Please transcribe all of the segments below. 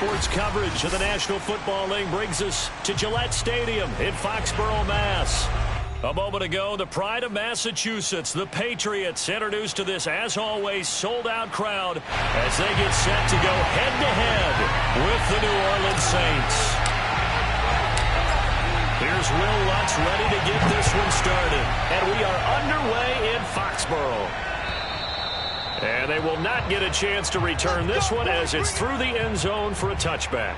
Sports coverage of the National Football League brings us to Gillette Stadium in Foxborough, Mass. A moment ago, the pride of Massachusetts, the Patriots, introduced to this, as always, sold-out crowd as they get set to go head-to-head with the New Orleans Saints. Here's Will Lutz ready to get this one started. And we are underway in Foxborough. And they will not get a chance to return this one as it's through the end zone for a touchback.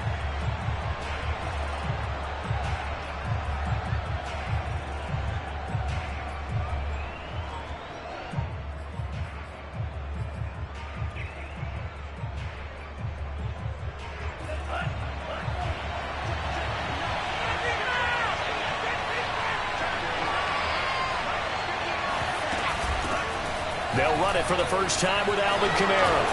They'll run it for the first time with Alvin Kamara.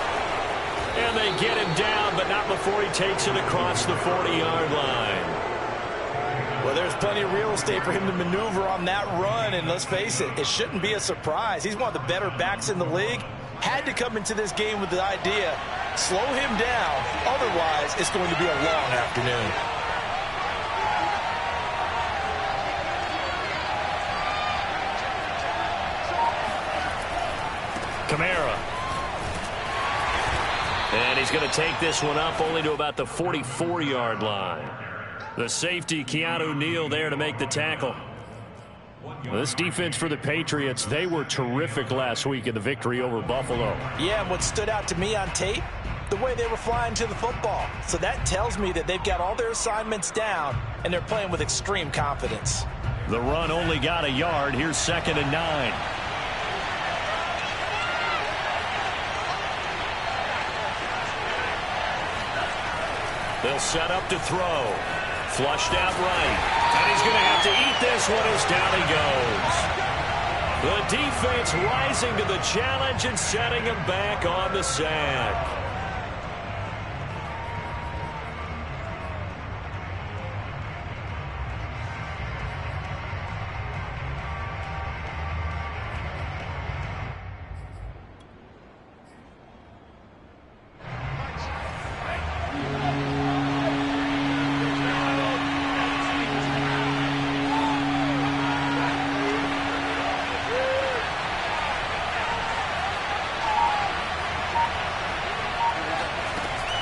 And they get him down, but not before he takes it across the 40-yard line. Well, there's plenty of real estate for him to maneuver on that run, and let's face it, it shouldn't be a surprise. He's one of the better backs in the league. Had to come into this game with the idea, slow him down, otherwise it's going to be a long afternoon. Kamara. And he's going to take this one up only to about the 44-yard line. The safety, Keanu Neal, there to make the tackle. This defense for the Patriots, they were terrific last week in the victory over Buffalo. Yeah, and what stood out to me on tape, the way they were flying to the football. So that tells me that they've got all their assignments down, and they're playing with extreme confidence. The run only got a yard. Here's 2nd and 9. They'll set up to throw. Flushed out right. And he's going to have to eat this one as down he goes. The defense rising to the challenge and setting him back on the sack.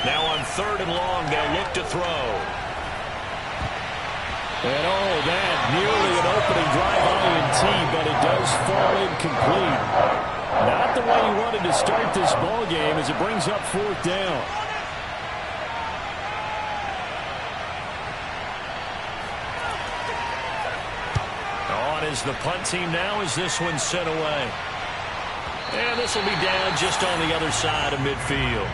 Now on 3rd and long, they'll look to throw. And oh, that nearly an opening drive INT, but it does fall incomplete. Not the way he wanted to start this ball game as it brings up 4th down. On is the punt team now as this one's sent away. And this will be down just on the other side of midfield.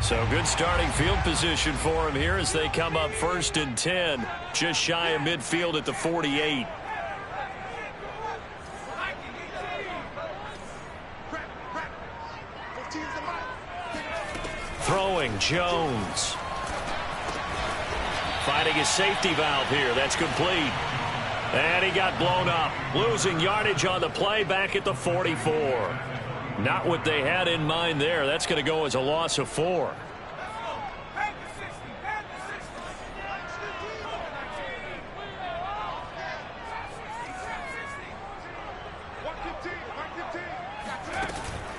So good starting field position for him here as they come up 1st and 10, just shy of midfield at the 48. Throwing Jones. Finding his safety valve here. That's complete. And he got blown up. Losing yardage on the play back at the 44. Not what they had in mind there. That's going to go as a loss of 4.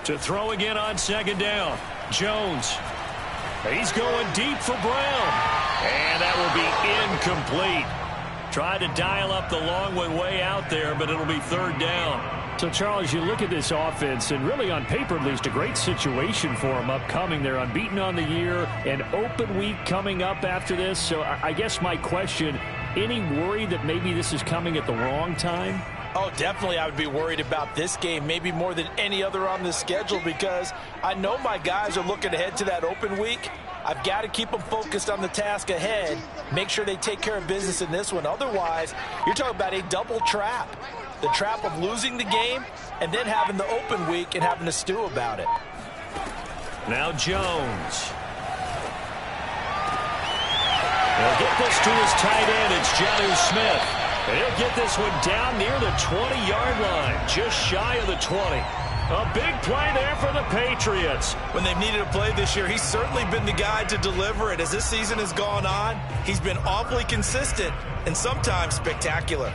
To throw again on 2nd down. Jones. He's going deep for Brown. And that will be incomplete. Tried to dial up the long one way out there, but it'll be 3rd down. So, Charles, you look at this offense, and really on paper, at least, a great situation for them upcoming. They're unbeaten on the year, an open week coming up after this. So I guess my question, any worry that maybe this is coming at the wrong time? Oh, definitely I would be worried about this game, maybe more than any other on the schedule, because I know my guys are looking ahead to that open week. I've got to keep them focused on the task ahead, make sure they take care of business in this one. Otherwise, you're talking about a double trap. The trap of losing the game and then having the open week and having to stew about it. Now Jones. He'll get this to his tight end. It's Jonnu Smith. And he'll get this one down near the 20-yard line, just shy of the 20. A big play there for the Patriots. When they've needed a play this year, he's certainly been the guy to deliver it. As this season has gone on, he's been awfully consistent and sometimes spectacular.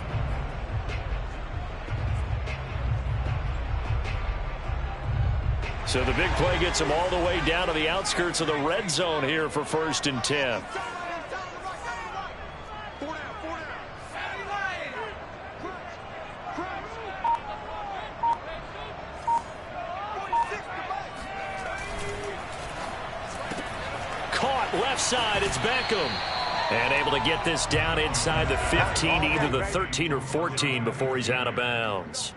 So the big play gets him all the way down to the outskirts of the red zone here for 1st and 10. Caught left side, it's Beckham. And able to get this down inside the 15, either the 13 or 14 before he's out of bounds.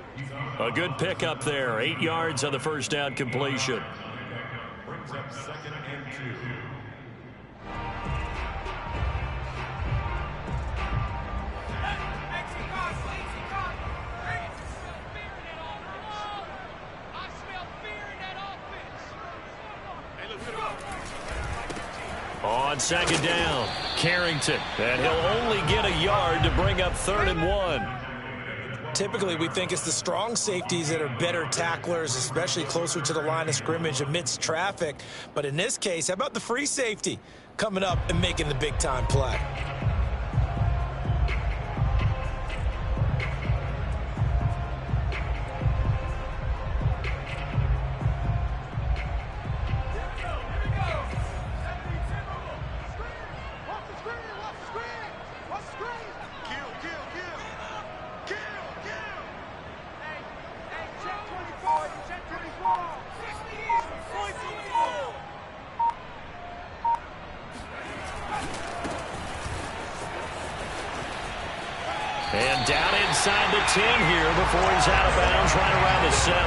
A good pickup there. 8 yards on the first down completion. Brings up 2nd and 2. On 2nd down, Carrington. And he'll only get a yard to bring up 3rd and 1. Typically, we think it's the strong safeties that are better tacklers, especially closer to the line of scrimmage amidst traffic. But in this case, how about the free safety coming up and making the big-time play? And down inside the 10 here before he's out of bounds, right around the 7.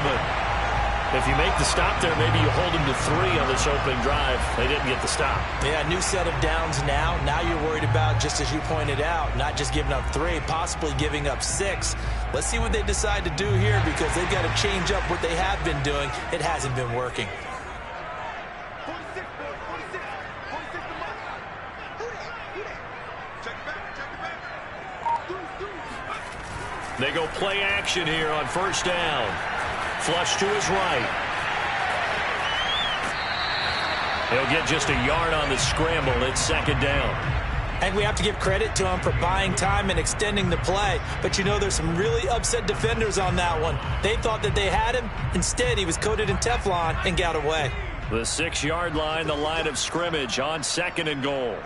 If you make the stop there, maybe you hold him to 3 on this opening drive. They didn't get the stop. Yeah, new set of downs now. Now you're worried about, just as you pointed out, not just giving up 3, possibly giving up 6. Let's see what they decide to do here, because they've got to change up what they have been doing. It hasn't been working. They go play action here on 1st down. Flush to his right. He'll get just a yard on the scramble. It's 2nd down. And we have to give credit to him for buying time and extending the play. But you know, there's some really upset defenders on that one. They thought that they had him. Instead, he was coated in Teflon and got away. The 6-yard line, the line of scrimmage on 2nd and goal.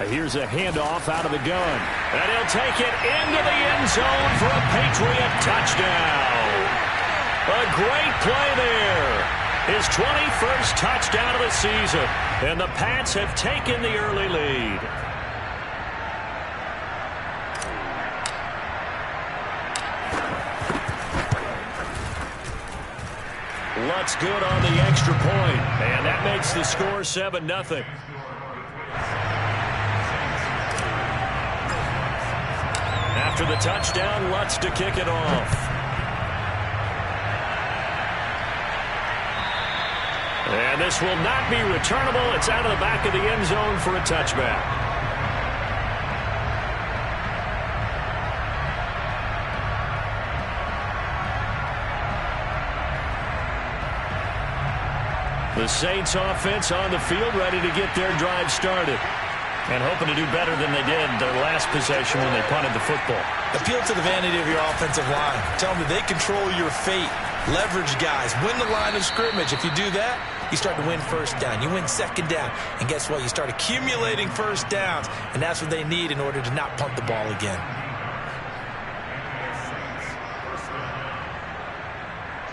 Here's a handoff out of the gun. And he'll take it into the end zone for a Patriot touchdown. A great play there. His 21st touchdown of the season. And the Pats have taken the early lead. Lutz good on the extra point. And that makes the score 7-0. After the touchdown, Lutz to kick it off. And this will not be returnable. It's out of the back of the end zone for a touchback. The Saints offense on the field, ready to get their drive started. And hoping to do better than they did their last possession when they punted the football. Appeal to the vanity of your offensive line. Tell them that they control your fate. Leverage guys. Win the line of scrimmage. If you do that, you start to win 1st down. You win 2nd down. And guess what? You start accumulating 1st downs. And that's what they need in order to not punt the ball again.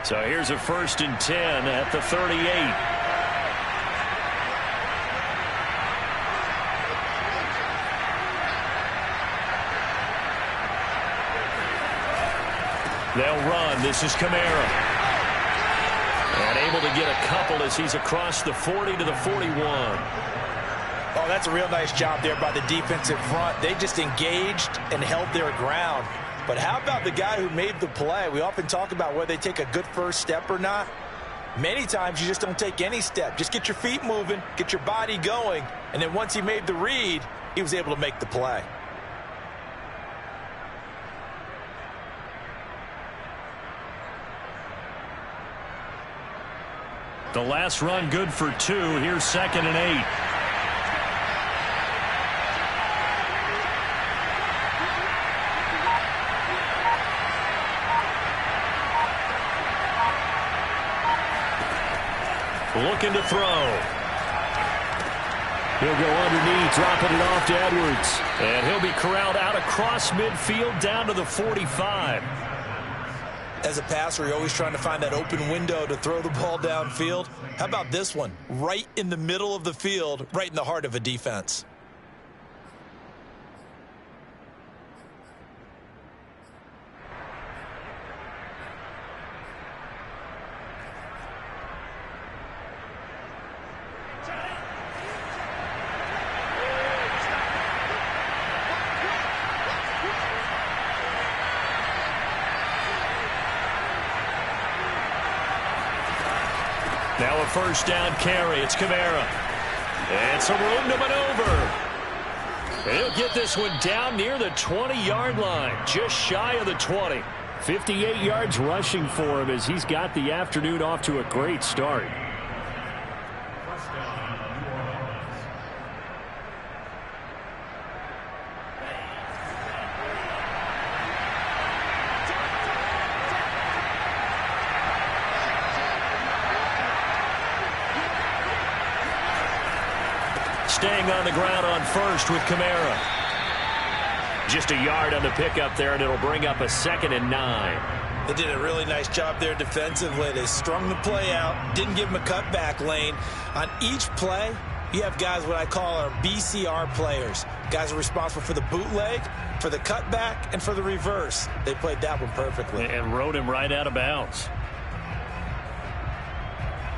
So here's a 1st and 10 at the 38. They'll run. This is Kamara. And able to get a couple as he's across the 40 to the 41. Oh, that's a real nice job there by the defensive front. They just engaged and held their ground. But how about the guy who made the play? We often talk about whether they take a good first step or not. Many times you just don't take any step. Just get your feet moving, get your body going, and then once he made the read, he was able to make the play. The last run good for 2. Here's 2nd and 8. Looking to throw. He'll go underneath, dropping it off to Edwards. And he'll be corralled out across midfield down to the 45. As a passer, you're always trying to find that open window to throw the ball downfield. How about this one? Right in the middle of the field, right in the heart of a defense. Now a first down carry. It's Kamara. And some room to maneuver. He'll get this one down near the 20-yard line, just shy of the 20. 58 yards rushing for him as he's got the afternoon off to a great start. Staying on the ground on first with Kamara. Just a yard on the pickup there, and it'll bring up a 2nd and 9. They did a really nice job there defensively. They strung the play out, didn't give him a cutback lane. On each play, you have guys what I call our BCR players. Guys are responsible for the bootleg, for the cutback, and for the reverse. They played that one perfectly. And rode him right out of bounds.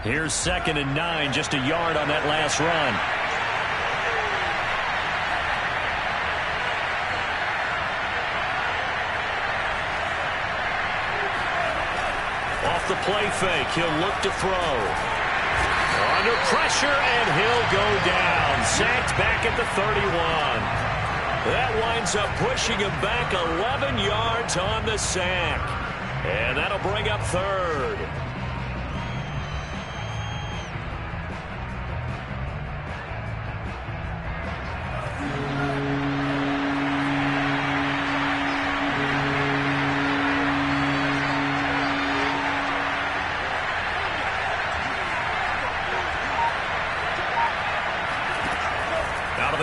Here's 2nd and 9, just a yard on that last run. The play fake. He'll look to throw. Under pressure, and he'll go down. Sacked back at the 31. That winds up pushing him back 11 yards on the sack. And that'll bring up 3rd.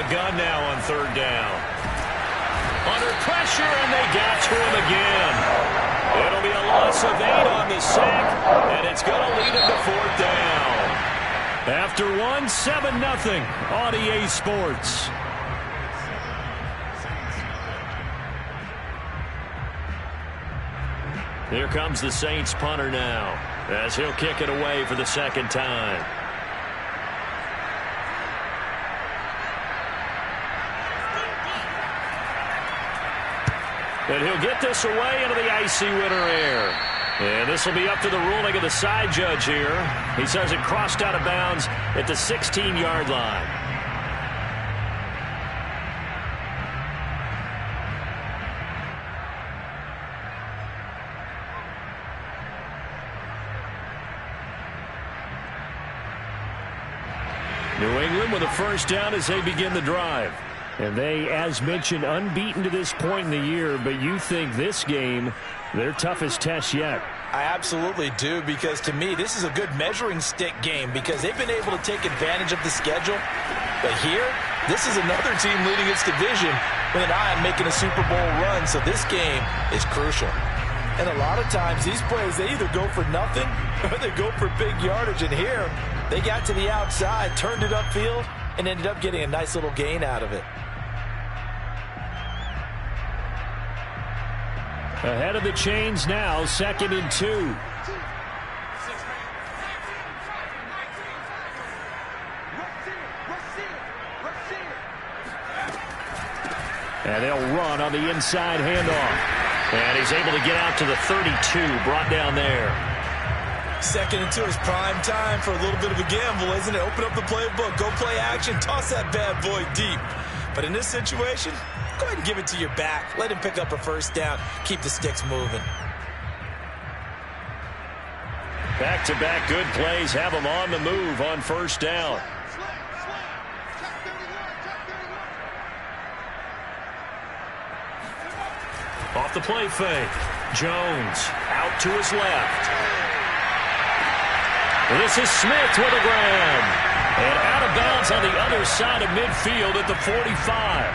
Gun now on 3rd down. Under pressure, and they got to him again. It'll be a loss of 8 on the sack, and it's going to lead him to 4th down. After 7-0 on EA Sports. Here comes the Saints punter now, as he'll kick it away for the 2nd time. And he'll get this away into the icy winter air. And this will be up to the ruling of the side judge here. He says it crossed out of bounds at the 16-yard line. New England with a first down as they begin the drive. And they, as mentioned, unbeaten to this point in the year, but you think this game, their toughest test yet. I absolutely do, because to me, this is a good measuring stick game because they've been able to take advantage of the schedule. But here, this is another team leading its division with an eye on making a Super Bowl run, so this game is crucial. And a lot of times, these plays, they either go for nothing or they go for big yardage. And here, they got to the outside, turned it upfield, and ended up getting a nice little gain out of it. Ahead of the chains now, 2nd and 2. And they'll run on the inside handoff. And he's able to get out to the 32, brought down there. 2nd and 2 is prime time for a little bit of a gamble, isn't it? Open up the playbook, go play action, toss that bad boy deep. But in this situation, go ahead and give it to your back. Let him pick up a first down. Keep the sticks moving. Back-to-back good plays have him on the move on first down. Off the play fake. Jones out to his left. This is Smith with a grab. And out of bounds on the other side of midfield at the 45.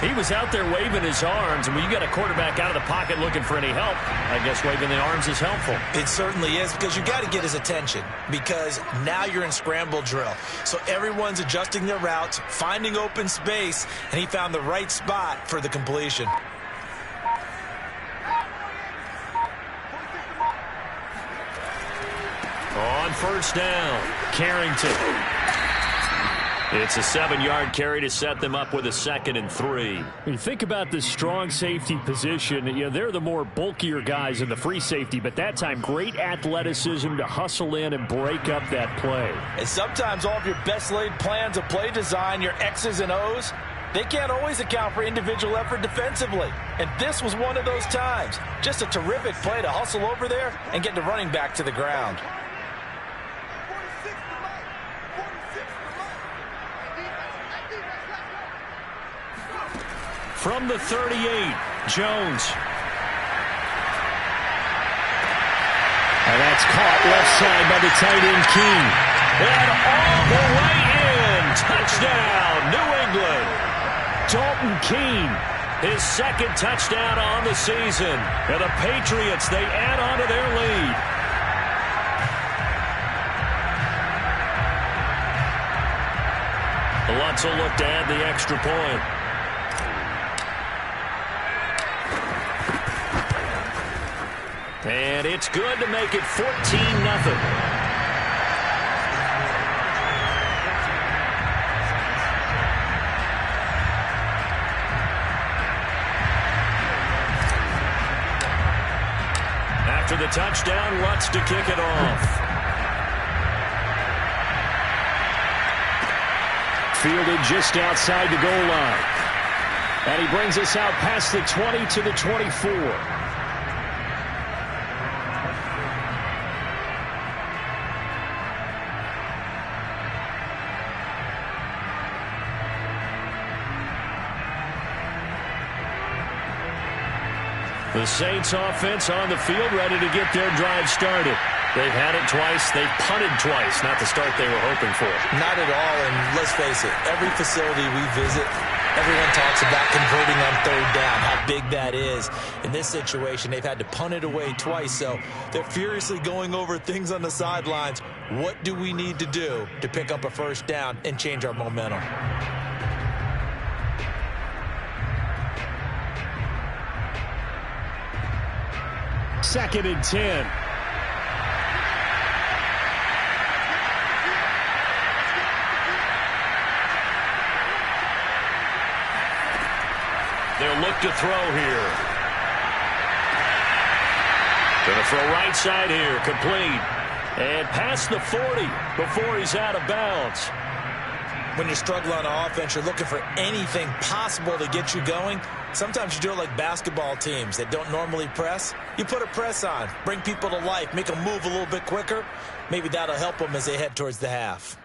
He was out there waving his arms, and when you got a quarterback out of the pocket looking for any help, I guess waving the arms is helpful. It certainly is, because you got to get his attention, because now you're in scramble drill. So everyone's adjusting their routes, finding open space, and he found the right spot for the completion. On first down, Carrington. It's a 7-yard carry to set them up with a 2nd and 3. When you think about the strong safety position, you know, they're the more bulkier guys in the free safety, but that time great athleticism to hustle in and break up that play. And sometimes all of your best laid plans of play design, your X's and O's, they can't always account for individual effort defensively. And this was one of those times. Just a terrific play to hustle over there and get the running back to the ground. From the 38, Jones. And that's caught left side by the tight end, King. And all the way in. Touchdown, New England. Dalton Keene, his 2nd touchdown on the season. And the Patriots, they add on to their lead. Lutz will look to add the extra point. And it's good to make it 14-0. After the touchdown, Lutz to kick it off. Fielded just outside the goal line. And he brings us out past the 20 to the 24. The Saints offense on the field, ready to get their drive started. They've had it twice. They've punted twice. Not the start they were hoping for. Not at all, and let's face it, every facility we visit, everyone talks about converting on 3rd down, how big that is. In this situation, they've had to punt it away twice, so they're furiously going over things on the sidelines. What do we need to do to pick up a first down and change our momentum? Second and 10. They'll look to throw here. Gonna throw right side here, complete. And past the 40 before he's out of bounds. When you're struggling on offense, you're looking for anything possible to get you going. Sometimes you do it like basketball teams that don't normally press. You put a press on, bring people to life, make them move a little bit quicker. Maybe that'll help them as they head towards the half.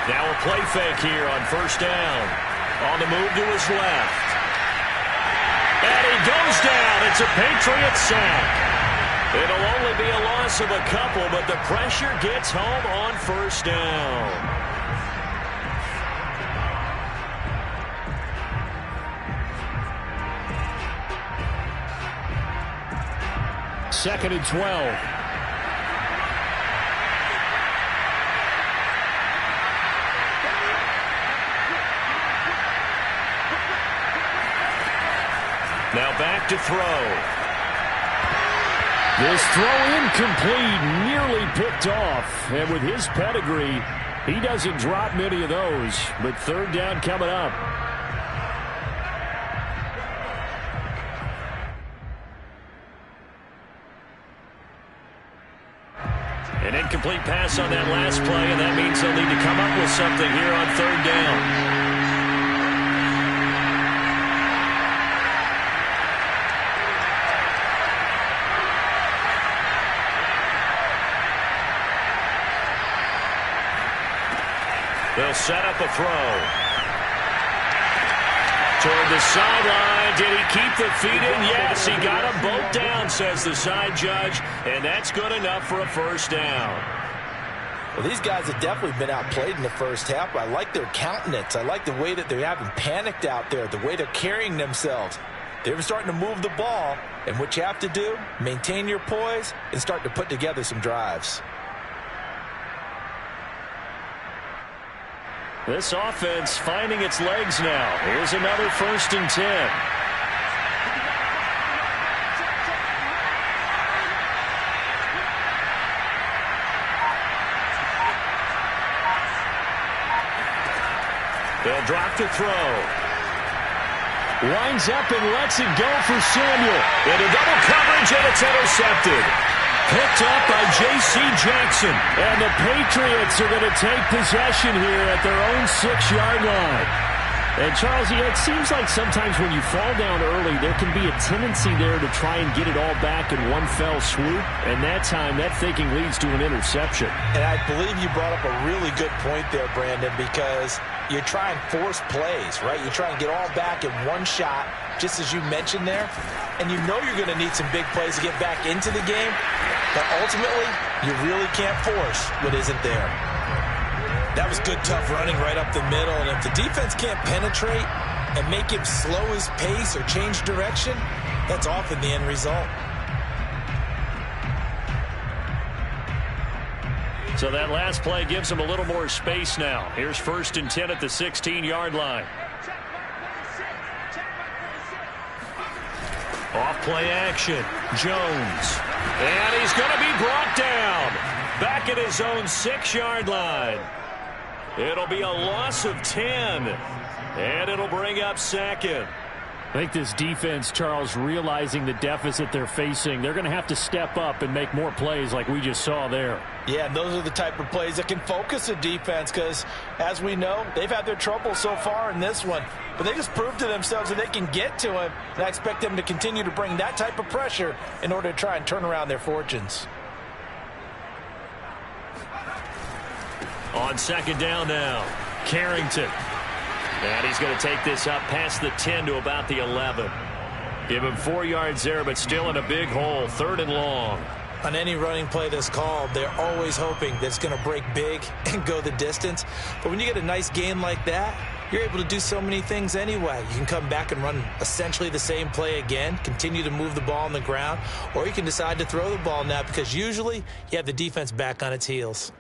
Now a play fake here on first down. On the move to his left. And he goes down. It's a Patriots sack. It'll only be a loss of a couple, but the pressure gets home on first down. 2nd and 12. Now back to throw. This throw incomplete, nearly picked off. And with his pedigree, he doesn't drop many of those. But 3rd down coming up. An incomplete pass on that last play, and that means they'll need to come up with something here on 3rd down. They'll set up a throw. Toward the sideline. Did he keep the feet in? Yes, he got them both down, says the side judge. And that's good enough for a 1st down. Well, these guys have definitely been outplayed in the first half. I like their countenance. I like the way that they haven't panicked out there, the way they're carrying themselves. They're starting to move the ball. And what you have to do, maintain your poise and start to put together some drives. This offense finding its legs now. Here's another 1st and 10. They'll drop to throw. Winds up and lets it go for Samuel. Into double coverage, and it's intercepted. Picked up by J.C. Jackson. And the Patriots are going to take possession here at their own 6-yard line. And, Charles, it seems like sometimes when you fall down early, there can be a tendency there to try and get it all back in one fell swoop. And that time, that thinking leads to an interception. And I believe you brought up a really good point there, Brandon, because you try and force plays, right? You try and get all back in one shot, just as you mentioned there. And you know you're going to need some big plays to get back into the game. But ultimately, you really can't force what isn't there. That was good, tough running right up the middle. And if the defense can't penetrate and make him slow his pace or change direction, that's often the end result. So that last play gives them a little more space now. Here's 1st and 10 at the 16-yard line. Off play action. Jones. And he's going to be brought down. Back at his own 6-yard line. It'll be a loss of 10. And it'll bring up 2nd. I think this defense, Charles, realizing the deficit they're facing, they're going to have to step up and make more plays like we just saw there. Yeah, and those are the type of plays that can focus a defense because, as we know, they've had their trouble so far in this one. But they just proved to themselves that they can get to him, and I expect them to continue to bring that type of pressure in order to try and turn around their fortunes. On 2nd down now, Carrington. And he's going to take this up past the 10 to about the 11. Give him 4 yards there, but still in a big hole. 3rd and long. On any running play that's called, they're always hoping that it's going to break big and go the distance. But when you get a nice gain like that, you're able to do so many things anyway. You can come back and run essentially the same play again, continue to move the ball on the ground, or you can decide to throw the ball now because usually you have the defense back on its heels.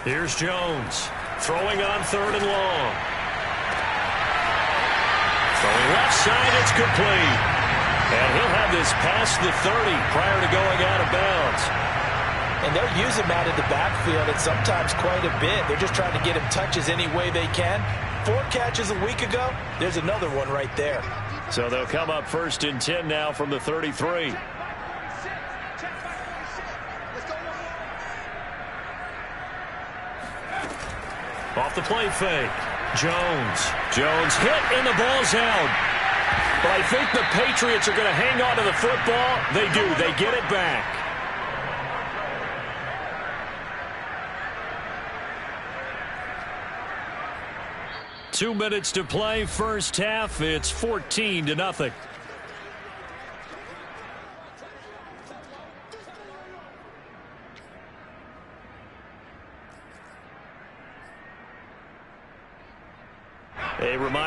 Here's Jones, throwing on 3rd and long. Throwing left side, it's complete. And he'll have this past the 30 prior to going out of bounds. And they'll use him out of the backfield, and sometimes quite a bit. They're just trying to get him touches any way they can. 4 catches a week ago, there's another one right there. So they'll come up 1st and 10 now from the 33. Off the play fake. Jones hit and the ball's out. But I think the Patriots are going to hang on to the football. They do. They get it back. Two minutes to play, first half. It's 14-0.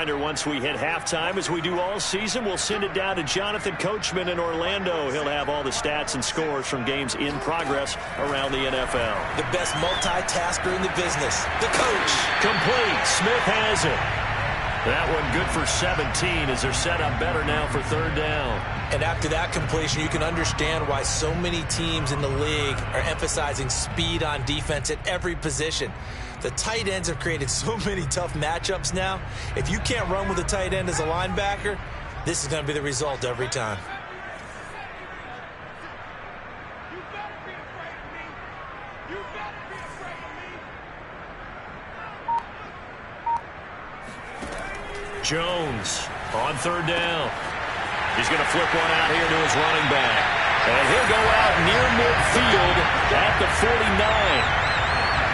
reminder, once we hit halftime, as we do all season, we'll send it down to Jonathan Coachman in Orlando. He'll have all the stats and scores from games in progress around the NFL. The best multitasker in the business, the coach. Complete. Smith has it. That one good for 17 as they're set up better now for third down. And after that completion, you can understand why so many teams in the league are emphasizing speed on defense at every position. The tight ends have created so many tough matchups now. If you can't run with a tight end as a linebacker, this is going to be the result every time. Jones on third down. He's going to flip one out here to his running back. And he'll go out near midfield at the 49.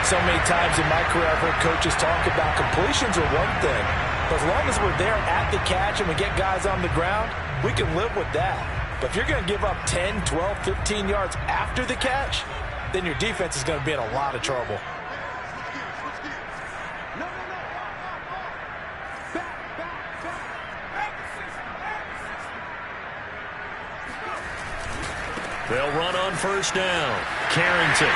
So many times in my career, I've heard coaches talk about completions are one thing. But as long as we're there at the catch and we get guys on the ground, we can live with that. But if you're going to give up 10, 12, 15 yards after the catch, then your defense is going to be in a lot of trouble. They'll run on first down. Carrington.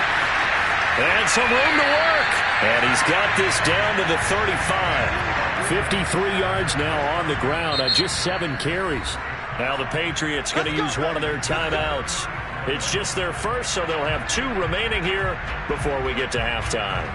And some room to work. And he's got this down to the 35. 53 yards now on the ground on just 7 carries. Now the Patriots going to use one of their timeouts. It's just their first, so they'll have 2 remaining here before we get to halftime.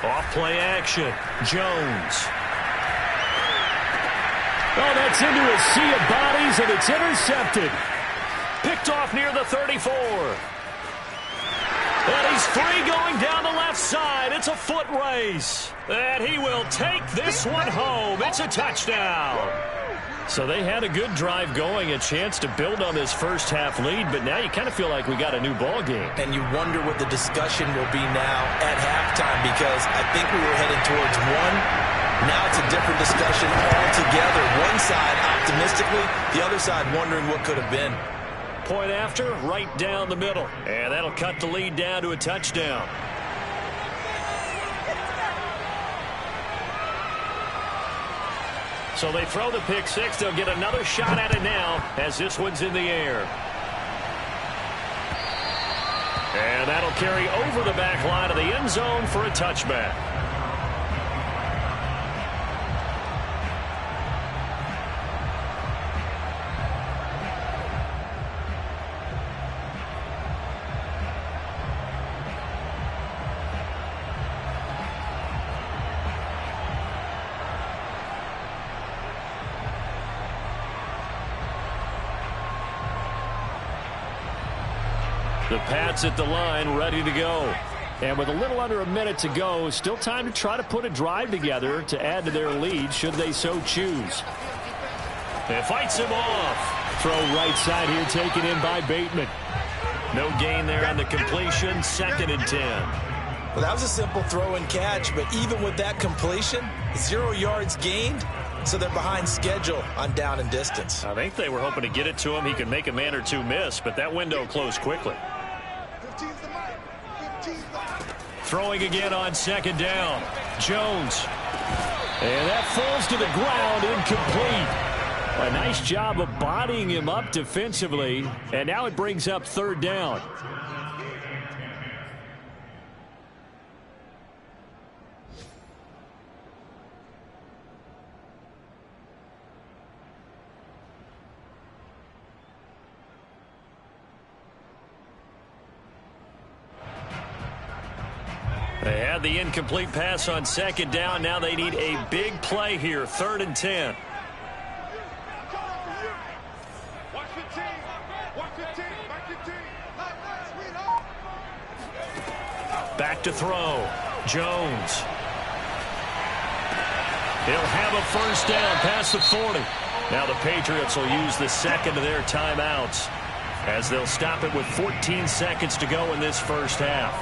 Off-play action. Jones. Oh, that's into a sea of bodies, and it's intercepted. Picked off near the 34. And he's free going down the left side. It's a foot race. And he will take this one home. It's a touchdown. So they had a good drive going, a chance to build on this first half lead, but now you kind of feel like we got a new ball game. And you wonder what the discussion will be now at halftime, because I think we were headed towards one. Now it's a different discussion altogether. One side optimistically, the other side wondering what could have been. Point after, right down the middle. And that'll cut the lead down to a touchdown. So they throw the pick six. They'll get another shot at it now as this one's in the air. And that'll carry over the back line of the end zone for a touchback. The Pats at the line, ready to go. And with a little under a minute to go, still time to try to put a drive together to add to their lead, should they so choose. It fights him off. Throw right side here, taken in by Bateman. No gain there on the completion, 2nd and 10. Well, that was a simple throw and catch, but even with that completion, 0 yards gained, so they're behind schedule on down and distance. I think they were hoping to get it to him. He could make a man or two miss, but that window closed quickly. Throwing again on 2nd down. Jones. And that falls to the ground, incomplete. A nice job of bodying him up defensively. And now it brings up 3rd down. They had the incomplete pass on 2nd down. Now they need a big play here. 3rd and 10. Back to throw. Jones. He'll have a 1st down past the 40. Now the Patriots will use the 2nd of their timeouts as they'll stop it with 14 seconds to go in this first half.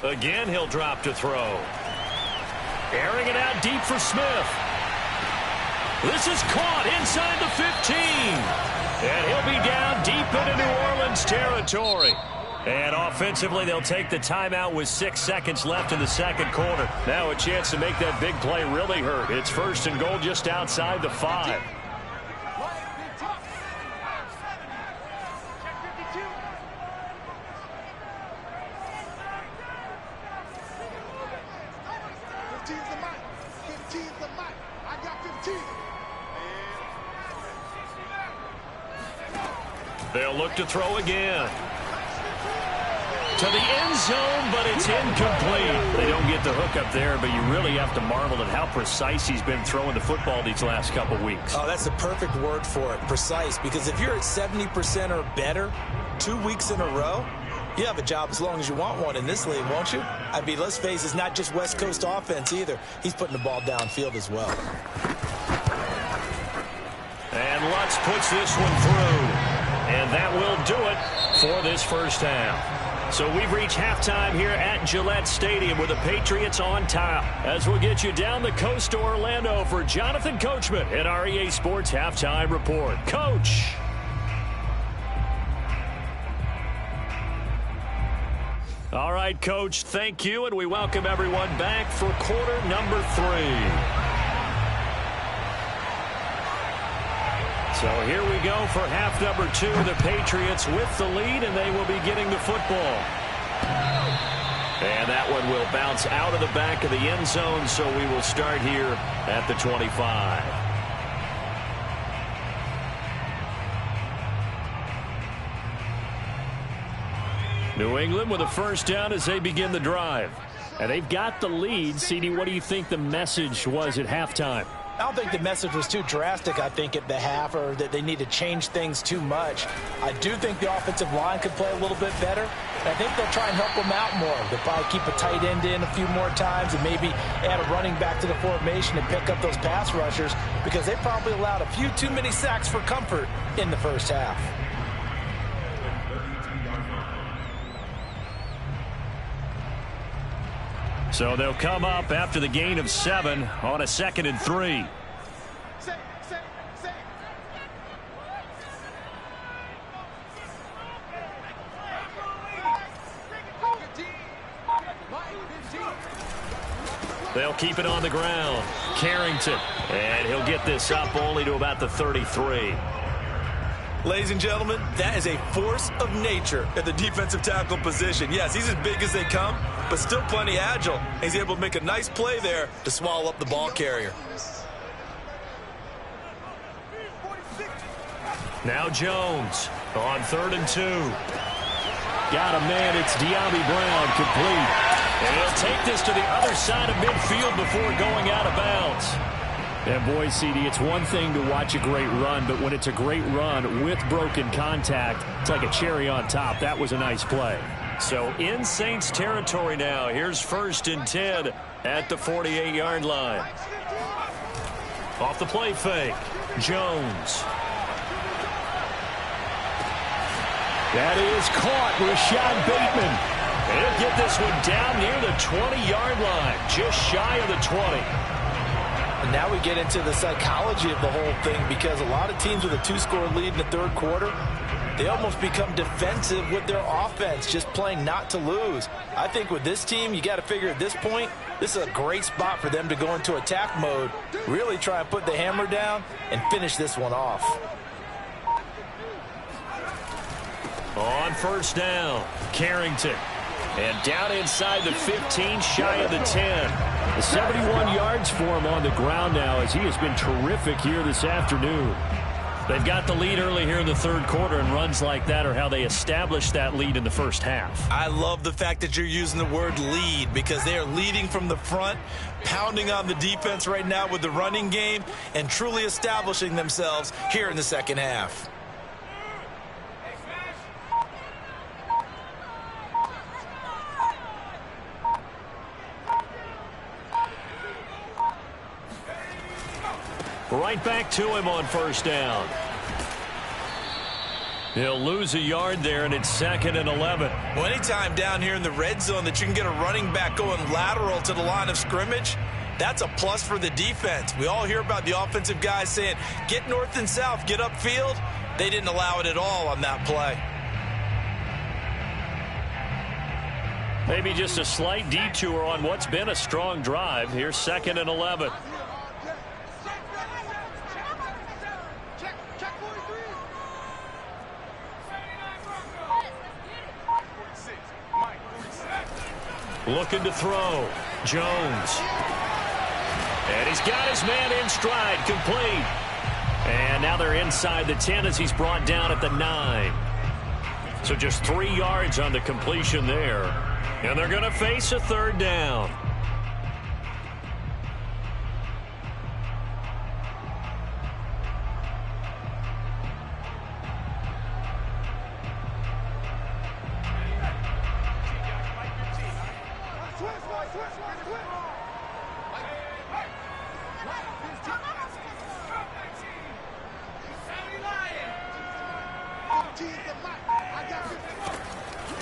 Again, he'll drop to throw. Airing it out deep for Smith. This is caught inside the 15. And he'll be down deep into New Orleans territory. And offensively, they'll take the timeout with 6 seconds left in the second quarter. Now a chance to make that big play really hurt. It's 1st and goal just outside the 5. They'll look to throw again. To the end zone, but it's incomplete. They don't get the hook up there, but you really have to marvel at how precise he's been throwing the football these last couple weeks. Oh, that's the perfect word for it, precise. Because if you're at 70% or better 2 weeks in a row, you have a job as long as you want one in this league, won't you? I mean, let's face it, it's not just West Coast offense either. He's putting the ball downfield as well. And Lutz puts this one through. And that will do it for this first half. So we've reached halftime here at Gillette Stadium with the Patriots on top. As we'll get you down the coast to Orlando for Jonathan Coachman at our EA Sports Halftime Report. Coach. All right, Coach, thank you, and we welcome everyone back for quarter number 3. So here we go for half number 2. The Patriots with the lead, and they will be getting the football. And that one will bounce out of the back of the end zone, so we will start here at the 25. New England with a first down as they begin the drive. And they've got the lead. CD, what do you think the message was at halftime? I don't think the message was too drastic, I think, at the half, or that they need to change things too much. I do think the offensive line could play a little bit better. And I think they'll try and help them out more. They'll probably keep a tight end in a few more times and maybe add a running back to the formation and pick up those pass rushers, because they probably allowed a few too many sacks for comfort in the first half. So they'll come up after the gain of 7 on a 2nd and 3. They'll keep it on the ground. Carrington. And he'll get this up only to about the 33. Ladies and gentlemen, that is a force of nature at the defensive tackle position. Yes, he's as big as they come, but still plenty agile. He's able to make a nice play there to swallow up the ball carrier. Now Jones on 3rd and 2. Got a man. It's De'Ami Brown, complete. And he'll take this to the other side of midfield before going out of bounds. And boy, CD, it's one thing to watch a great run, but when it's a great run with broken contact, it's like a cherry on top. That was a nice play. So in Saints territory now. Here's 1st and 10 at the 48-yard line. Off the play fake, Jones. That is caught. Rashad Bateman. And he'll get this one down near the 20-yard line, just shy of the 20. And now we get into the psychology of the whole thing, because a lot of teams with a 2-score lead in the third quarter, they almost become defensive with their offense, just playing not to lose. I think with this team, you got to figure at this point, this is a great spot for them to go into attack mode, really try and put the hammer down and finish this one off. On 1st down, Carrington. And down inside the 15, shy of the 10. 71 yards for him on the ground now, as he has been terrific here this afternoon. They've got the lead early here in the third quarter, and runs like that are how they establish that lead in the first half. I love the fact that you're using the word lead, because they are leading from the front, pounding on the defense right now with the running game, and truly establishing themselves here in the second half. Right back to him on 1st down. He'll lose a yard there, and it's 2nd and 11. Well, anytime down here in the red zone that you can get a running back going lateral to the line of scrimmage, that's a plus for the defense. We all hear about the offensive guys saying, get north and south, get upfield. They didn't allow it at all on that play. Maybe just a slight detour on what's been a strong drive. Here's 2nd and 11. Looking to throw. Jones. And he's got his man in stride, complete. And now they're inside the 10 as he's brought down at the 9. So just 3 yards on the completion there. And they're going to face a 3rd down.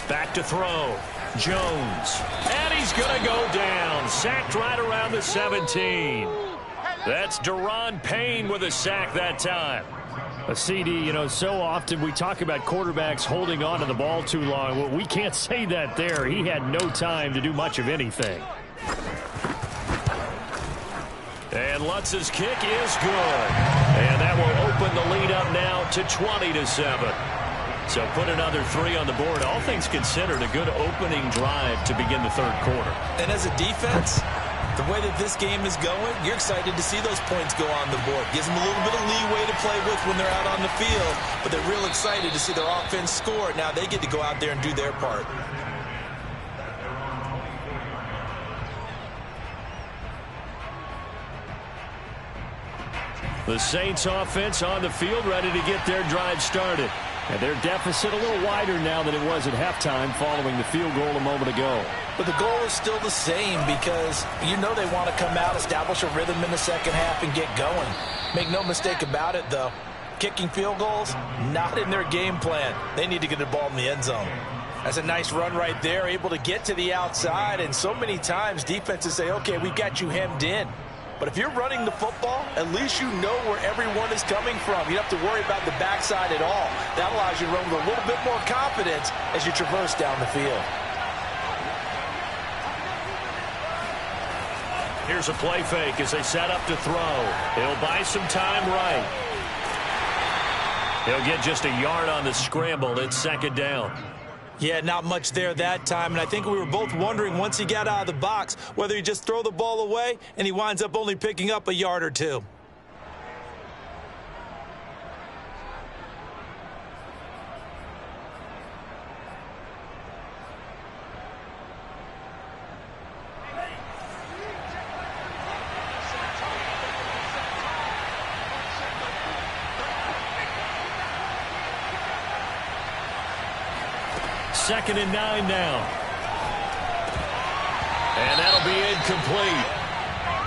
Back to throw. Jones. And he's going to go down. Sacked right around the 17. That's Deron Payne with a sack that time. A CD, you know, so often we talk about quarterbacks holding on to the ball too long. Well, we can't say that there. He had no time to do much of anything. And Lutz's kick is good. And that will open the lead up now to 20-7. So put another 3 on the board. All things considered, a good opening drive to begin the 3rd quarter. And as a defense, the way that this game is going, you're excited to see those points go on the board. Gives them a little bit of leeway to play with when they're out on the field, but they're real excited to see their offense score. Now they get to go out there and do their part. The Saints offense on the field, ready to get their drive started. And their deficit a little wider now than it was at halftime following the field goal a moment ago. But the goal is still the same because you know they want to come out, establish a rhythm in the second half, and get going. Make no mistake about it, though. Kicking field goals, not in their game plan. They need to get the ball in the end zone. That's a nice run right there, able to get to the outside. And so many times defenses say, okay, we've got you hemmed in. But if you're running the football, at least you know where everyone is coming from. You don't have to worry about the backside at all. That allows you to run with a little bit more confidence as you traverse down the field. Here's a play fake as they set up to throw. He'll buy some time right. He'll get just a yard on the scramble. It's 2nd down. Yeah, not much there that time, and I think we were both wondering once he got out of the box whether he just throw the ball away and he winds up only picking up a yard or 2. Second and 9 now. And that'll be incomplete.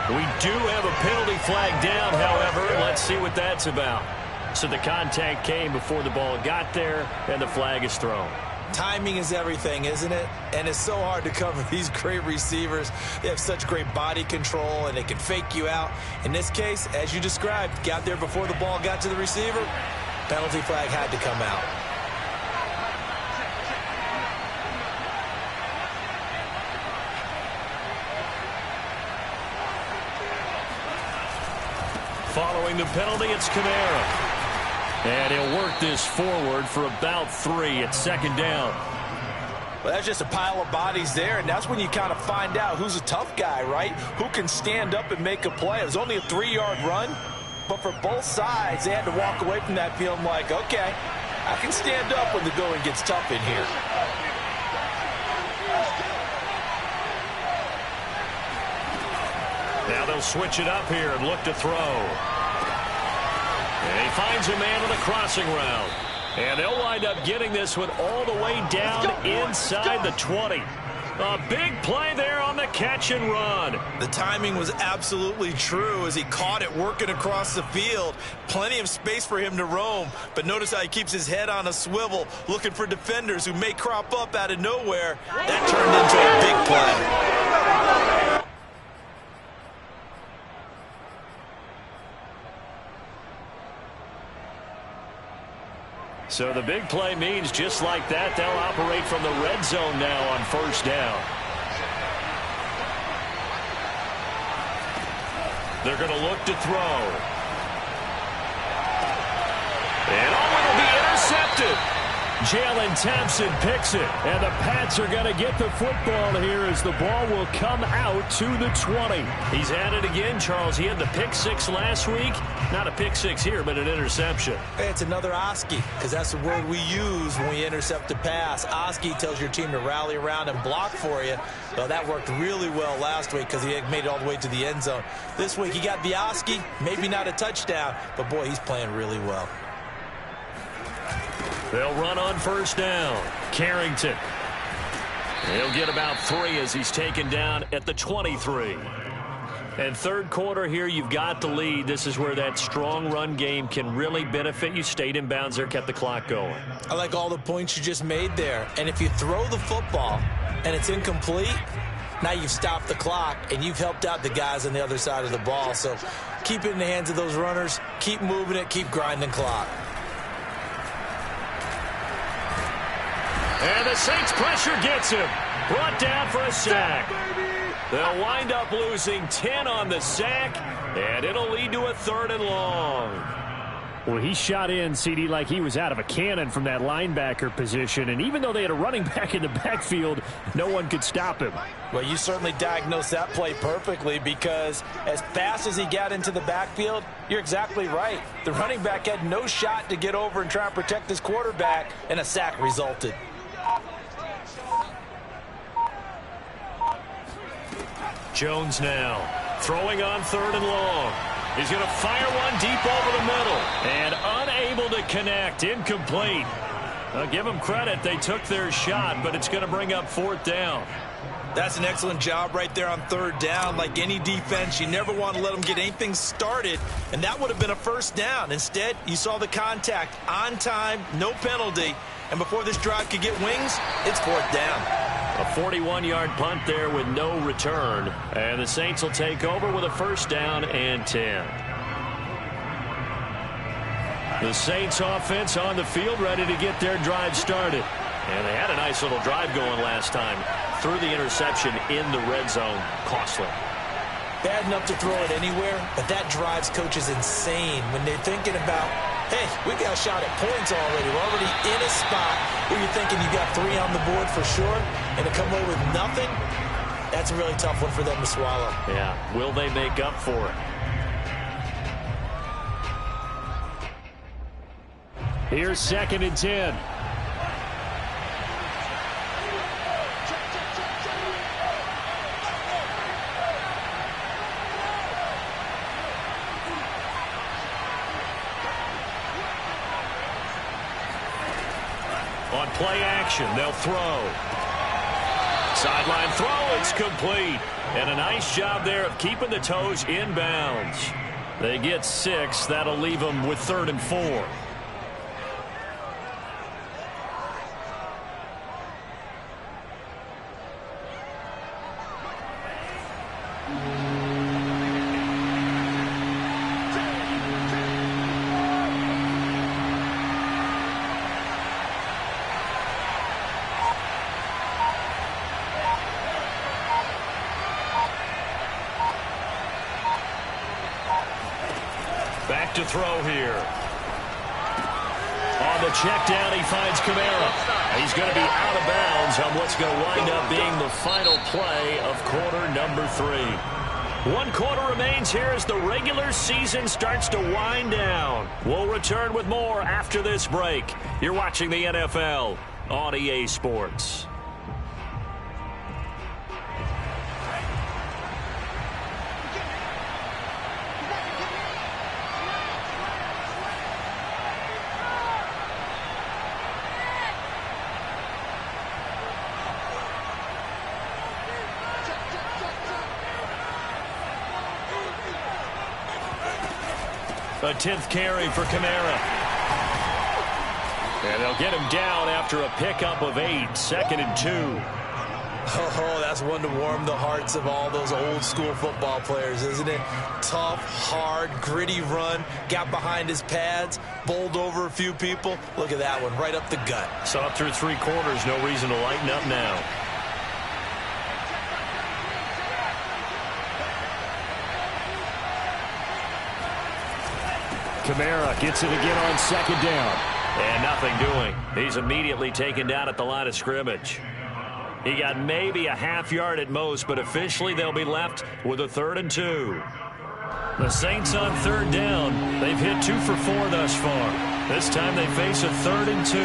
We do have a penalty flag down, however. Let's see what that's about. So the contact came before the ball got there, and the flag is thrown. Timing is everything, isn't it? And it's so hard to cover these great receivers. They have such great body control, and they can fake you out. In this case, as you described, got there before the ball got to the receiver. Penalty flag had to come out. Following the penalty, it's Kamara. And he'll work this forward for about 3 at 2nd down. Well, that's just a pile of bodies there, and that's when you kind of find out who's a tough guy, right? Who can stand up and make a play. It was only a 3-yard run, but for both sides, they had to walk away from that feeling like, okay, I can stand up when the going gets tough in here. Now they'll switch it up here and look to throw. And he finds a man on the crossing route. And they'll wind up getting this one all the way down inside the 20. A big play there on the catch and run. The timing was absolutely true as he caught it working across the field. Plenty of space for him to roam, but notice how he keeps his head on a swivel, looking for defenders who may crop up out of nowhere. That turned into a big play. So the big play means just like that, they'll operate from the red zone now on first down. They're going to look to throw. And it'll be intercepted. Jalen Thompson picks it, and the Pats are going to get the football here as the ball will come out to the 20. He's at it again, Charles. He had the pick six last week. Not a pick six here, but an interception. Hey, it's another Oski, because that's the word we use when we intercept a pass. Oski tells your team to rally around and block for you. Well, that worked really well last week because he had made it all the way to the end zone. This week he got the Oski, maybe not a touchdown, but boy, he's playing really well. They'll run on first down. Carrington. He'll get about 3 as he's taken down at the 23. And third quarter here, you've got the lead. This is where that strong run game can really benefit you. Stayed in bounds there, kept the clock going. I like all the points you just made there. And if you throw the football and it's incomplete, now you've stopped the clock and you've helped out the guys on the other side of the ball. So keep it in the hands of those runners. Keep moving it. Keep grinding clock. And the Saints pressure gets him. Brought down for a sack. They'll wind up losing 10 on the sack, and it'll lead to a 3rd and long. Well, he shot in, CD, like he was out of a cannon from that linebacker position. And even though they had a running back in the backfield, no one could stop him. Well, you certainly diagnosed that play perfectly because as fast as he got into the backfield, you're exactly right. The running back had no shot to get over and try and protect his quarterback, and a sack resulted. Jones now throwing on 3rd and long. He's going to fire one deep over the middle and unable to connect. Incomplete. I'll give them credit. They took their shot, but it's going to bring up 4th down. That's an excellent job right there on 3rd down. Like any defense, you never want to let them get anything started, and that would have been a 1st down. Instead, you saw the contact on time, no penalty, and before this drive could get wings, it's 4th down. A 41-yard punt there with no return. And the Saints will take over with a 1st down and 10. The Saints offense on the field ready to get their drive started. And they had a nice little drive going last time. Threw the interception in the red zone. Costly. Bad enough to throw it anywhere, but that drives coaches insane when they're thinking about, hey, we got a shot at points already. We're already in a spot where you're thinking you got 3 on the board for sure, and to come away with nothing, that's a really tough one for them to swallow. Yeah, will they make up for it? Here's 2nd and 10. On play action, they'll throw. Sideline throw, it's complete. And a nice job there of keeping the toes in bounds. They get 6. That'll leave them with 3rd and 4. Back to throw here. On the check down, he finds Kamara. He's going to be out of bounds on what's going to wind up being the final play of quarter number 3. 1 quarter remains here as the regular season starts to wind down. We'll return with more after this break. You're watching the NFL on EA Sports. A 10th carry for Kamara. And they'll get him down after a pickup of 8, 2nd and 2. Oh, that's one to warm the hearts of all those old school football players, isn't it? Tough, hard, gritty run, got behind his pads, bowled over a few people. Look at that one, right up the gut. Saw through 3 quarters, no reason to lighten up now. Kamara gets it again on 2nd down. And nothing doing. He's immediately taken down at the line of scrimmage. He got maybe a half yard at most, but officially they'll be left with a 3rd and 2. The Saints on 3rd down. They've hit 2 for 4 thus far. This time they face a 3rd and 2.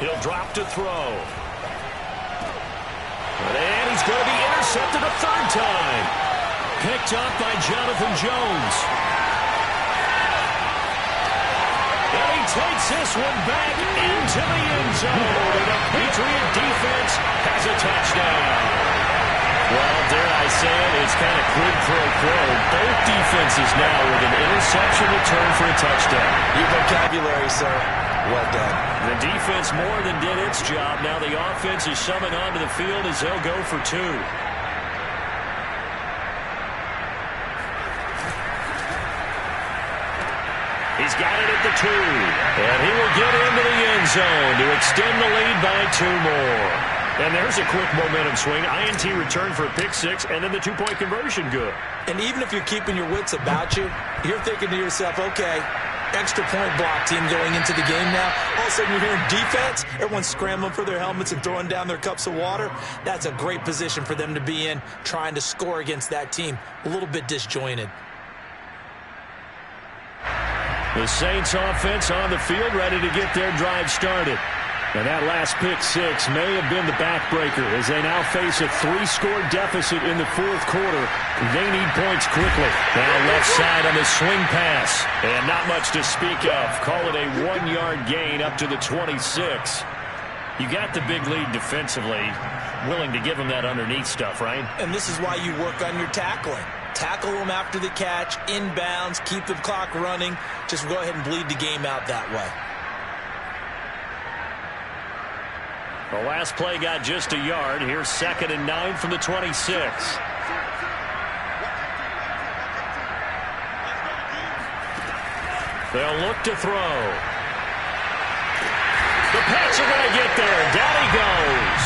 He'll drop to throw. And he's going to be intercepted a 3rd time. Picked up by Jonathan Jones. And he takes this one back into the end zone. And the Patriot defense has a touchdown. Well, dare I say it, it's kind of quid pro quo. Both defenses now with an interception return for a touchdown. Your vocabulary, sir. Well done. The defense more than did its job. Now the offense is shoving onto the field as they'll go for 2. He's got it at the 2. And he will get into the end zone to extend the lead by 2 more. And there's a quick momentum swing. INT return for a pick 6, and then the 2-point conversion good. And even if you're keeping your wits about you, you're thinking to yourself, okay, extra point block team going into the game now. All of a sudden you're hearing defense. Everyone's scrambling for their helmets and throwing down their cups of water. That's a great position for them to be in, trying to score against that team. A little bit disjointed. The Saints offense on the field, ready to get their drive started. And that last pick 6 may have been the backbreaker as they now face a 3-score deficit in the 4th quarter. They need points quickly. Now left side on the swing pass. And not much to speak of. Call it a 1-yard gain up to the 26. You got the big lead defensively. Willing to give them that underneath stuff, right? And this is why you work on your tackling. Tackle them after the catch, inbounds, keep the clock running. Just go ahead and bleed the game out that way. The last play got just a yard. Here's 2nd and 9 from the 26. They'll look to throw. The Pats are going to get there. Down he goes.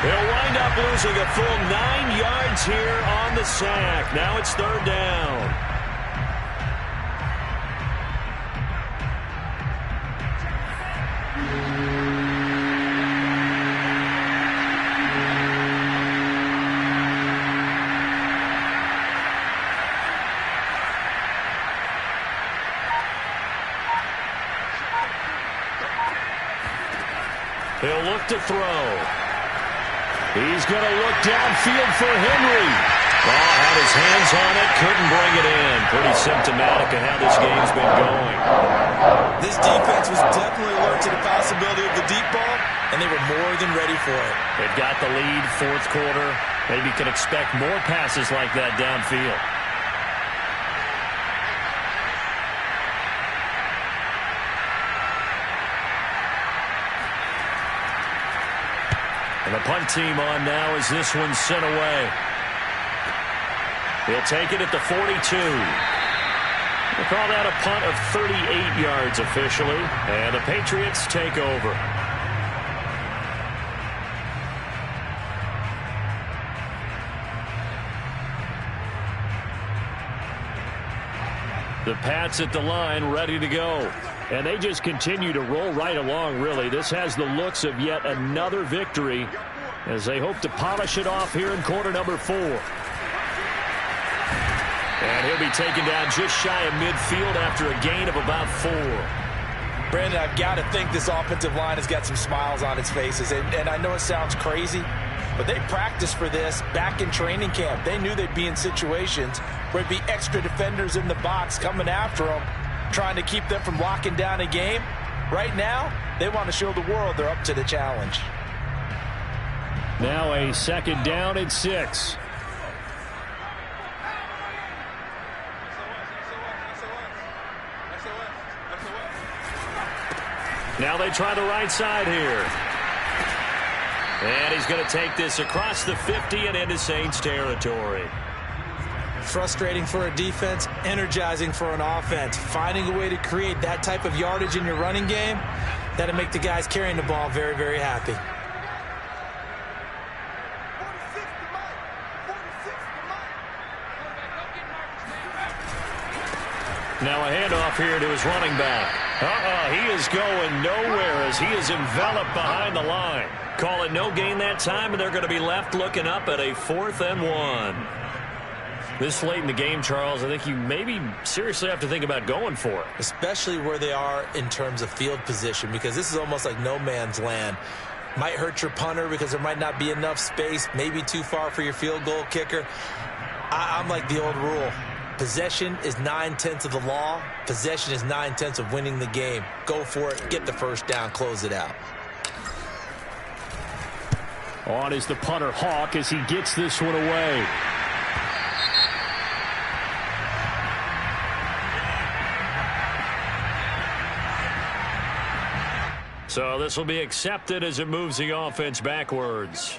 They'll wind up losing a full 9 yards here on the sack. Now it's 3rd down. He'll look to throw. He's going to look downfield for Henry. Ball had his hands on it, couldn't bring it in. Pretty symptomatic of how this game's been going. This defense was definitely alert to the possibility of the deep ball, and they were more than ready for it. They've got the lead, 4th quarter. Maybe can expect more passes like that downfield. And the punt team on now as this one's sent away. He'll take it at the 42. We'll call that a punt of 38 yards officially. And the Patriots take over. The Pats at the line ready to go. And they just continue to roll right along, really. This has the looks of yet another victory as they hope to polish it off here in quarter number 4. And he'll be taken down just shy of midfield after a gain of about 4. Brandon, I've got to think this offensive line has got some smiles on its faces. And I know it sounds crazy, but they practiced for this back in training camp. They knew they'd be in situations where it'd be extra defenders in the box coming after them. trying to keep them from locking down a game. Right now, they want to show the world they're up to the challenge. Now a 2nd down and 6. Now they try the right side here. And he's going to take this across the 50 and into Saints territory. Frustrating for a defense, energizing for an offense. Finding a way to create that type of yardage in your running game, that'll make the guys carrying the ball very, very happy. Now a handoff here to his running back. He is going nowhere as he is enveloped behind the line. Call it no gain that time, and they're going to be left looking up at a 4th and 1. This late in the game, Charles, I think you maybe seriously have to think about going for it. Especially where they are in terms of field position, because this is almost like no man's land. Might hurt your punter because there might not be enough space, maybe too far for your field goal kicker. I'm like the old rule. Possession is 9/10 of the law. Possession is 9/10 of winning the game. Go for it. Get the first down. Close it out. On is the punter, Hawk, as he gets this one away. So this will be accepted as it moves the offense backwards.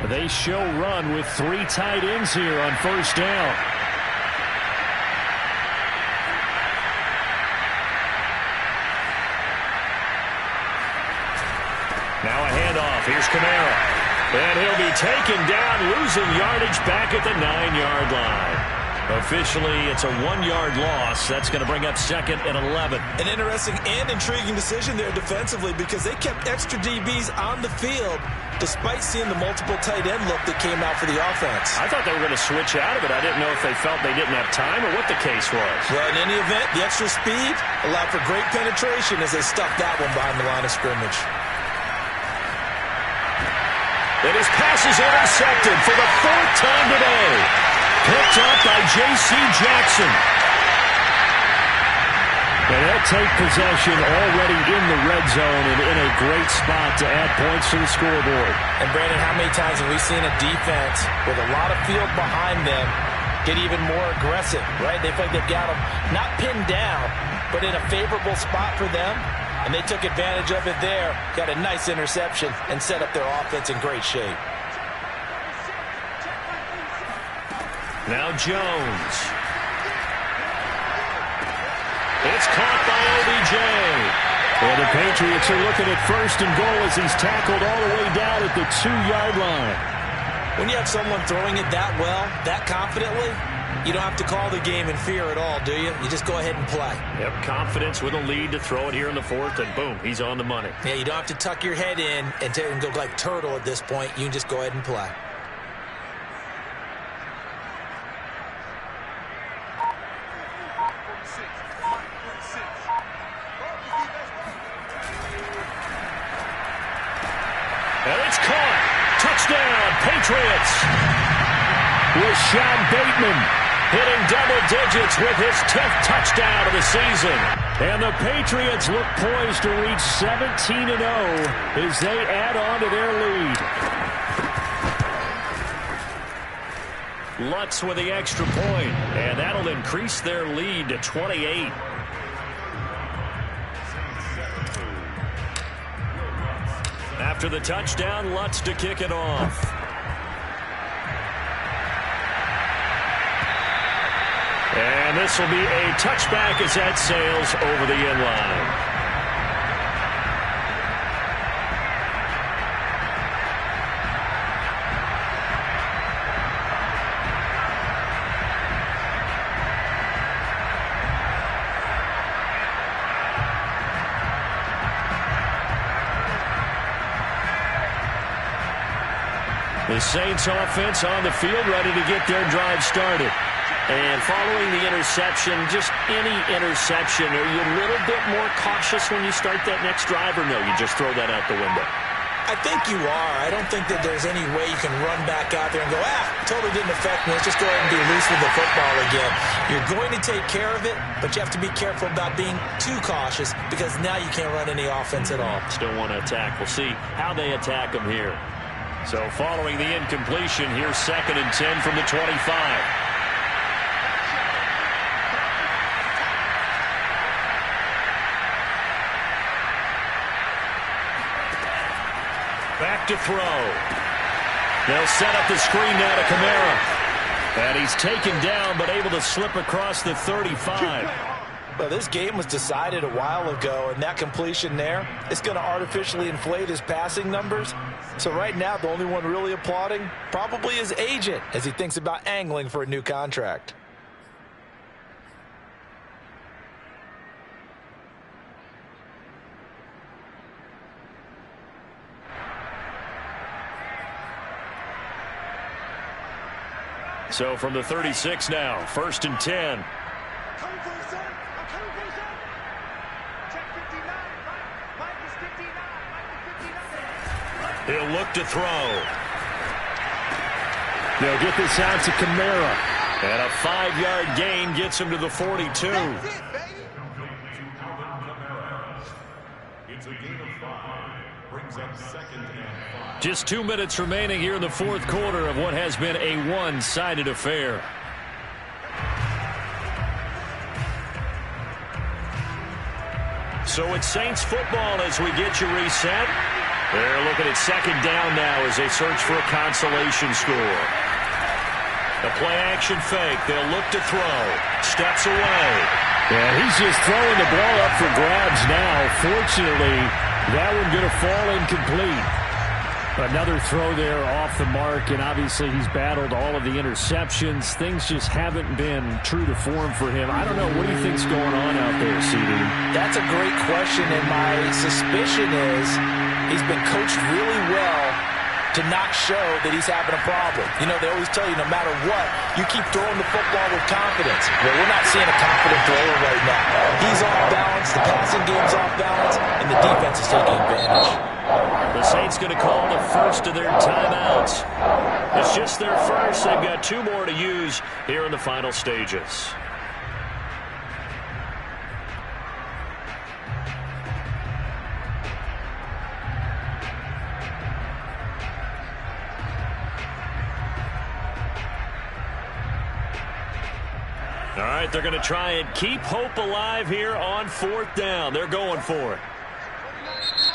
They show run with 3 tight ends here on 1st down. Now a handoff. Here's Kamara. And he'll be taken down, losing yardage back at the 9-yard line. Officially, it's a 1-yard loss. That's going to bring up 2nd and 11. An interesting and intriguing decision there defensively, because they kept extra DBs on the field despite seeing the multiple tight end look that came out for the offense. I thought they were going to switch out of it. I didn't know if they felt they didn't have time or what the case was. Well, in any event, the extra speed allowed for great penetration as they stuffed that one behind the line of scrimmage. And his pass is intercepted for the 4th time today. Picked up by J.C. Jackson. And they'll take possession already in the red zone and in a great spot to add points to the scoreboard. And, Brandon, how many times have we seen a defense with a lot of field behind them get even more aggressive, right? They feel like they've got them not pinned down, but in a favorable spot for them, and they took advantage of it there, got a nice interception, and set up their offense in great shape. Now Jones. It's caught by OBJ. Well, the Patriots are looking at 1st and goal as he's tackled all the way down at the 2-yard line. When you have someone throwing it that well, that confidently, you don't have to call the game in fear at all, do you? You just go ahead and play. Yep, confidence with a lead to throw it here in the 4th, and boom, he's on the money. Yeah, you don't have to tuck your head in and go like turtle at this point. You can just go ahead and play. And it's caught. Touchdown, Patriots. Rashad Bateman hitting double digits with his 10th touchdown of the season. And the Patriots look poised to reach 17-0 as they add on to their lead. Lutz with the extra point, and that'll increase their lead to 28. After the touchdown, Lutz to kick it off. And this will be a touchback as that sails over the end line. The Saints offense on the field ready to get their drive started. And following the interception, just any interception, are you a little bit more cautious when you start that next drive, or no, you just throw that out the window? I think you are. I don't think that there's any way you can run back out there and go, totally didn't affect me. Let's just go ahead and be loose with the football again. You're going to take care of it, but you have to be careful about being too cautious because now you can't run any offense at all. Still want to attack. We'll see how they attack them here. So following the incompletion, here's 2nd and 10 from the 25. Back to throw. They'll set up the screen now to Kamara. And he's taken down, but able to slip across the 35. Well, this game was decided a while ago, and that completion there is going to artificially inflate his passing numbers. So right now, the only one really applauding probably his agent as he thinks about angling for a new contract. So from the 36 now, 1st and 10. He'll look to throw. They'll get this out to Kamara. And a 5-yard gain gets him to the 42. It's a gain of 5. Brings up 2nd and 5. Just 2 minutes remaining here in the 4th quarter of what has been a one-sided affair. So it's Saints football as we get you reset. They're looking at 2nd down now as they search for a consolation score. The play-action fake. They'll look to throw. Steps away. Yeah, he's just throwing the ball up for grabs now. Fortunately, that one going to fall incomplete. Another throw there off the mark, and obviously he's battled all of the interceptions. Things just haven't been true to form for him. I don't know. What do you think's going on out there, CD? That's a great question, and my suspicion is he's been coached really well to not show that he's having a problem. You know, they always tell you no matter what, you keep throwing the football with confidence. Well, we're not seeing a confident thrower right now. He's off balance, the passing game's off balance, and the defense is taking advantage. The Saints going to call the first of their timeouts. It's just their first. They've got 2 more to use here in the final stages. All right, they're going to try and keep hope alive here on 4th down. They're going for it.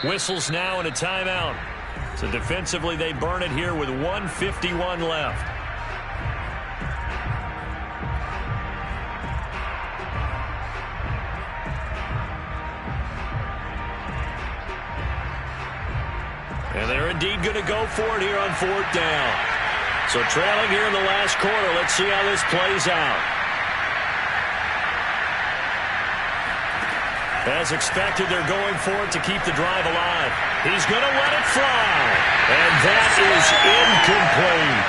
Whistles now and a timeout. So defensively, they burn it here with 1:51 left. And they're indeed going to go for it here on 4th down. So trailing here in the last quarter. Let's see how this plays out. As expected, they're going for it to keep the drive alive. He's going to let it fly. And that is incomplete.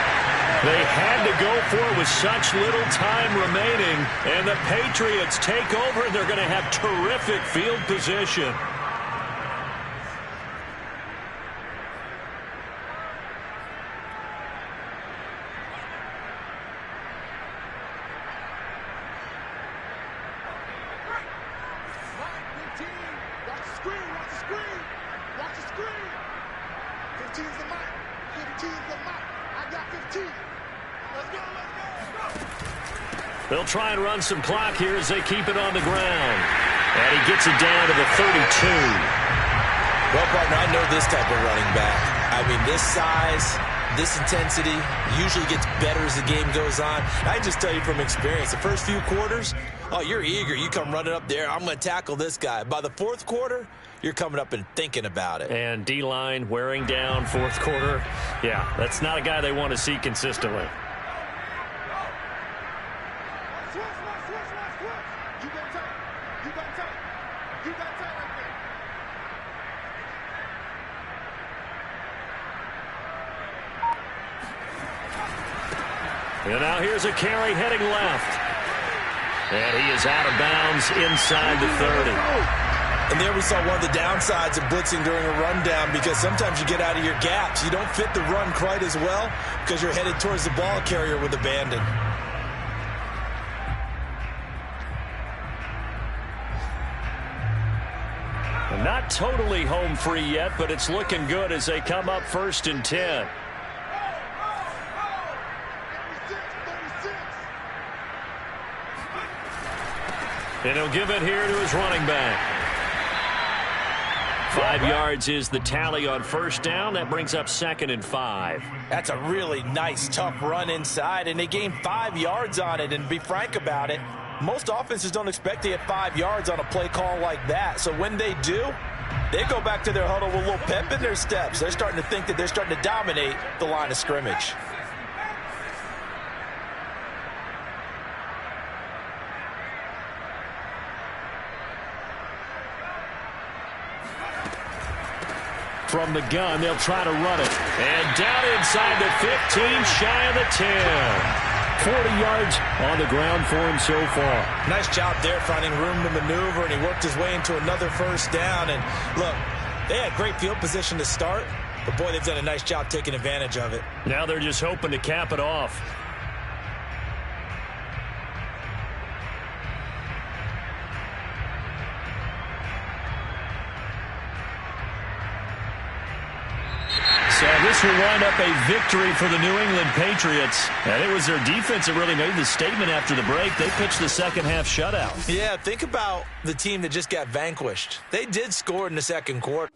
They had to go for it with such little time remaining. And the Patriots take over. They're going to have terrific field position. They'll try and run some clock here as they keep it on the ground. And he gets it down to the 32. Well, partner, I know this type of running back. I mean, this size, this intensity usually gets better as the game goes on. I can just tell you from experience, the first few quarters, oh, you're eager. You come running up there, I'm going to tackle this guy. By the 4th quarter, you're coming up and thinking about it. And D-line wearing down 4th quarter. Yeah, that's not a guy they want to see consistently. And now here's a carry heading left. And he is out of bounds inside the 30. And there we saw one of the downsides of blitzing during a rundown, because sometimes you get out of your gaps. You don't fit the run quite as well because you're headed towards the ball carrier with abandon. Not totally home free yet, but it's looking good as they come up 1st and 10. And he'll give it here to his running back. 5 yards is the tally on 1st down. That brings up 2nd and 5. That's a really nice, tough run inside, and they gained 5 yards on it. And to be frank about it, most offenses don't expect to get 5 yards on a play call like that. So when they do, they go back to their huddle with a little pep in their steps. They're starting to think that they're starting to dominate the line of scrimmage. From the gun, they'll try to run it. And down inside the 15, shy of the 10. 40 yards on the ground for him so far. Nice job there finding room to maneuver, and he worked his way into another 1st down. And look, they had great field position to start, but boy, they've done a nice job taking advantage of it. Now they're just hoping to cap it off. So this will wind up a victory for the New England Patriots. And it was their defense that really made the statement after the break. They pitched the second half shutout. Yeah, think about the team that just got vanquished. They did score in the 2nd quarter.